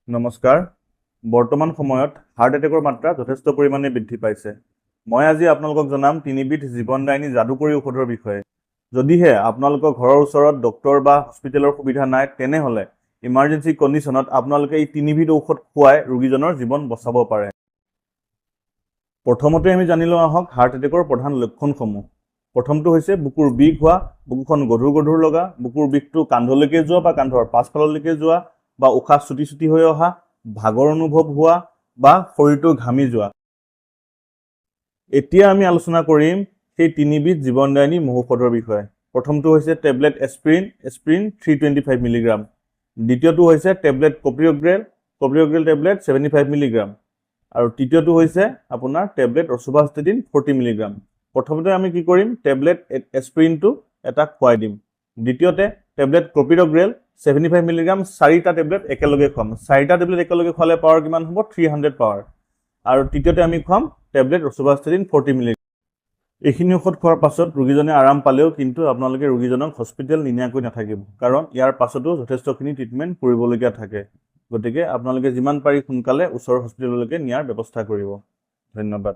নমস্কাৰ। বৰ্তমান সময়ত হাৰ্ট এটেকৰ মাত্ৰা যথেষ্ট পৰিমাণে বৃদ্ধি পাইছে। মই আজি আপোনালোকক জনাম তিনিবিধ জীৱনদায়িনী যাদুকৰী ঔষধৰ বিষয়ে। যদিহে আপোনালোকৰ ঘৰৰ ওচৰত ডক্টৰ বা হস্পিটেলৰ সুবিধা নাই, তেনেহ'লে ইমাৰ্জেঞ্চি কণ্ডিশ্যনত আপোনালোকে এই তিনিবিধ ঔষধ খুৱাই ৰোগীজনৰ জীৱন বচাব পাৰে। প্ৰথমতে আমি জানি লওঁ আহক হাৰ্ট এটেকৰ প্ৰধান লক্ষণসমূহ। প্ৰথমটো হৈছে বুকুৰ বিষ হোৱা, বুকুখন গধুৰ গধুৰ লগা, বুকুৰ বিষটো কান্ধলৈকে যোৱা বা কান্ধৰ পাছফাললৈকে যোৱা, বা উশাহ চুটি চুটি হৈ অহা, ভাগৰ অনুভৱ হোৱা বা শৰীৰটো ঘামি যোৱা। এতিয়া আমি আলোচনা কৰিম সেই তিনিবিধ জীৱনদায়িনী মহৌষধৰ বিষয়ে। প্ৰথমটো হৈছে টেবলেট এস্পিৰিন 325 মিলিগ্ৰাম। দ্বিতীয়টো হৈছে টেবলেট কপ্ৰিঅগ্ৰেল টেবলেট 75 মিলিগ্ৰাম। আৰু তৃতীয়টো হৈছে আপোনাৰ টেবলেট ৰচুভাষ্টেটিন 40 মিলিগ্ৰাম। প্ৰথমতে আমি কি কৰিম, টেবলেট এস্পিৰিনটো এটা খুৱাই দিম। দ্বিতীয়তে টেবলেট কপ্ৰিঅগ্ৰেল 75 মিলিগ্ৰাম 4টা টেবলেট একেলগে খুৱাম। 4টা টেবলেট একেলগে খোৱালে পাৱাৰ কিমান হ'ব? 300 পাৱাৰ। আৰু তৃতীয়তে আমি খুৱাম টেবলেট ৰচুভাষ্টেটিন 40 মিলিগ্ৰাম। এইখিনি ঔষধ খোৱাৰ পাছত ৰোগীজনে আৰাম পালেও কিন্তু আপোনালোকে ৰোগীজনক হস্পিটেল নিনিয়াকৈ নাথাকিব, কাৰণ ইয়াৰ পাছতো যথেষ্টখিনি ট্ৰিটমেণ্ট কৰিবলগীয়া থাকে। গতিকে আপোনালোকে যিমান পাৰি সোনকালে ওচৰৰ হস্পিটেললৈকে নিয়াৰ ব্যৱস্থা কৰিব। ধন্যবাদ।